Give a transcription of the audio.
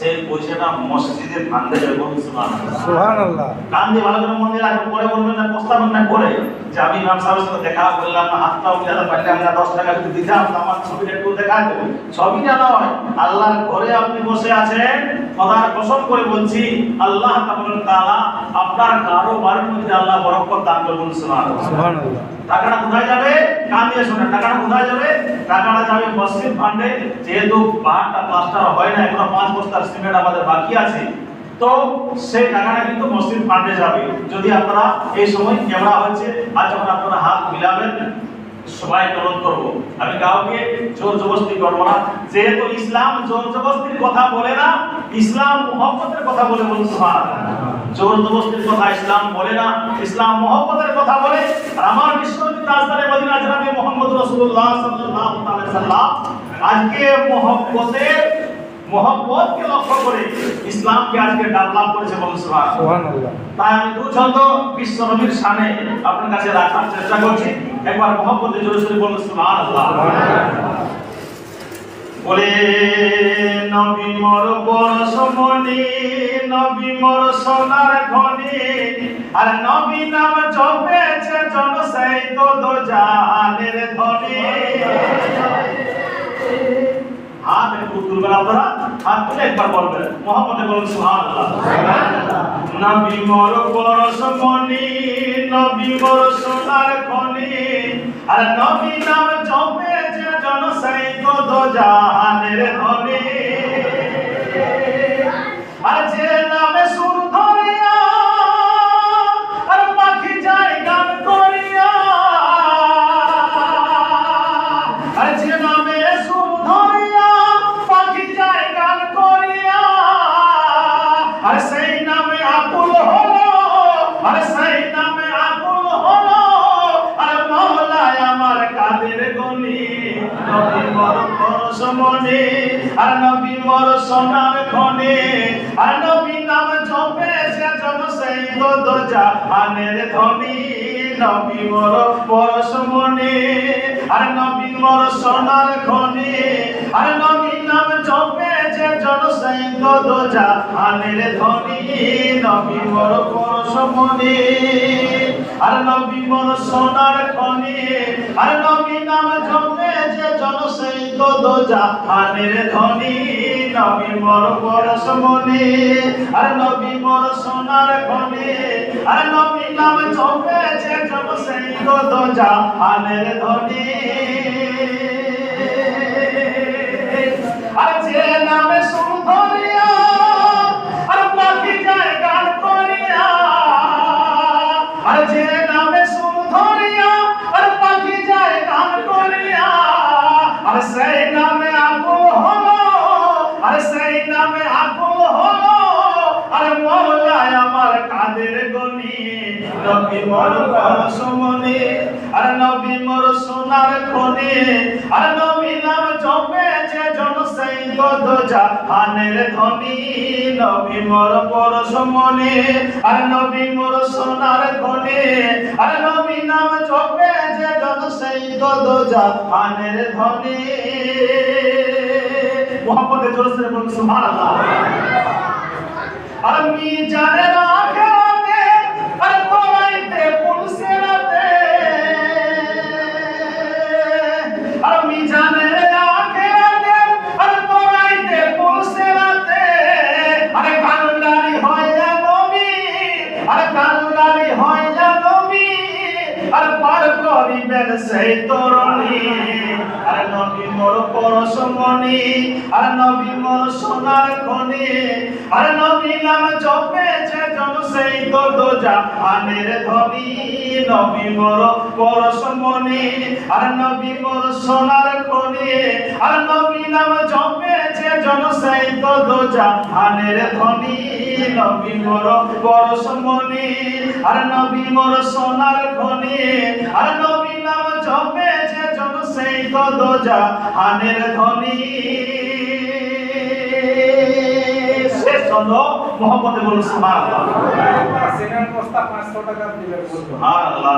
সেই পয়সাটা মসজিদের ফান্ডে যাবে। বলুন সুবহানাল্লাহ। কান দিয়ে ভালো করে মনে রাখবেন, পরে বলবেন না, প্রস্তাবন না করে যে আমি ইমাম সাহেবের সাথে দেখা করলাম না, হাতটাও মিলাতে পারলে আমরা 10 টাকা যদি দিতাম আমার ছবিটা একটু দেখা দেবো। ছবিটা নয়, আল্লাহর ঘরে আপনি বসে আছেন, খোদার কসম করে বলছি আল্লাহ তাআলা আপনার কারোবারের মধ্যে আল্লাহ বরকত দান করবেন। সুবহানাল্লাহ। টাকাটা কোথায় যাবে? কান দিয়ে শুনেন, টাকাটা কোথায় যাবে? টাকাটা যাবে মসজিদ ফান্ডে। যেহেতু পাহাড়টা প্লাস্টার হয় না, এখনো 5 বস্তার সিমেন্ট আমাদের বাকি আছে, তো সেই টাকাটা কিন্তু মসজিদ ফান্ডে যাবে। যদি আপনারা এই সময় ক্যামেরা হচ্ছে, আজ যখন আপনারা হাত মিলাবেন সবাই অনুরোধ করবো, আমি কাউকে জোর জবরদস্তি করবো না। যেহেতু ইসলাম জোর জবরদস্তির কথা বলে না, ইসলাম মুহাব্বতের কথা বলে। বলুন সুবহানাল্লাহ। জোর জবরদস্তির কথা ইসলাম বলে না, ইসলাম মুহাব্বতের কথা বলে। আর আমার বিশ্বনবী তাজদারে মদিনা জনাবে মুহাম্মদ রাসূলুল্লাহ সাল্লাল্লাহু আলাইহি ওয়াসাল্লাম আজকে মুহাব্বতকে লক্ষ্য করে ইসলামকে আজকে ডেভেলপ করেছে। বলুন সুবহানাল্লাহ। তাই আমি দু ছন্দ বিশ্বনবীর শানে আপনার কাছে রাখার চেষ্টা করছি। একবার মুহাব্বতে জোরে জোরে বলুন সুবহানাল্লাহ। বলে নবী মোর পরশমণি, নবী মোর সোনার খনি, আর নবী নাম জপেছে জন সেই তো দো জাহানের ধনী। হাত একটু তুলবেন আপনারা, হাত তুলে একবার বলবেন মুহাম্মদে বলুন সুবহানাল্লাহ। নবী মোর পরশমণি, নবী মোর সোনার খনি, আর নবী নাম জপেছে জন সেই তো দো জাহানের ধনী। আর যে নামে সুর ধরিয়া আর পাখি যায় গান করিয়া, আর যে নামে সুর ধরিয়া পাখি যায় গান করিয়া, আর সেই নামে আকুল হলো, আর সেই নামে আকুল হলো, আর মওলায় আমার কাদের গনি। নবী মোর পরশমণি, আর নবী মোর সোনার খনি, আর নবী নাম জপেছে জন সেই তো দো জাহানের ধনী। নবী মোর পরশমণি, আর নবী মোর সোনার খনি, আর নবী নাম জপেছে জন সেই তো দো জাহানের ধনী। নবী মোর পরশমণি, আর নবী মোর সোনার খনি, আর নবী নাম জপেছে জন সেই তো দো জাহানের ধনী। নবী মোর পরশমণি, আর নবী মোর সোনার খনি, আর নবী নাম জপেছে জন সেই তো দো জাহানের ধনী। আর যে নামে সুর ধরিয়া আর পাখি যায় গান করিয়া, আর যে নামে সুর ধরিয়া আর পাখি যায় গান করিয়া, আর সেই নামে আকুল হলো, আর সেই নামে আকুল হলো, আর মওলায় আমার কাদের গনি। নবী মোর পরশমণি, আর নবী মোর সোনার খনি, আর নবী নাম জপেছে জন সেই তো দো জাহানের ধনী। নবী মোর পরশমণি, আর নবী মোর সোনার খনি, আর নবী নাম জপেছে জন সেই তো দো জাহানের ধনী। মুহাম্মদে জোরে জোরে বলুন সুবহানাল্লাহ। আর মিজানের আখেরাতে আর তোরাইতে পুলসিরাতে, আর মিজানের আখেরাতে আর তোরাইতে পুলসিরাতে, আর কান্ডারি হয় না নবী, আর কান্ডারি হয় না নবী, আর পার করিবেন সেই তরণী। আর নবী মোর পরশমণি, আর নবী মোর সোনার খনি, আর নবী নাম জপেছে জন সেই তো দো জাহানের ধনী। নবী মোর পরশমণি, আর নবী মোর সোনার খনি, আর নবী নাম জপেছে জন সেই তো দো জাহানের ধনী। নবী মোর পরশমণি, আর নবী মোর সোনার খনি, আর নবী নাম জপেছে জন সেই তো দো জাহানের ধনী। শেষ ছন্দ মুহাম্মদে বলুন সুবহানাল্লাহ। সেকেন্ড প্রস্তাব 500 টাকা দিবেন। সুবহানাল্লাহ।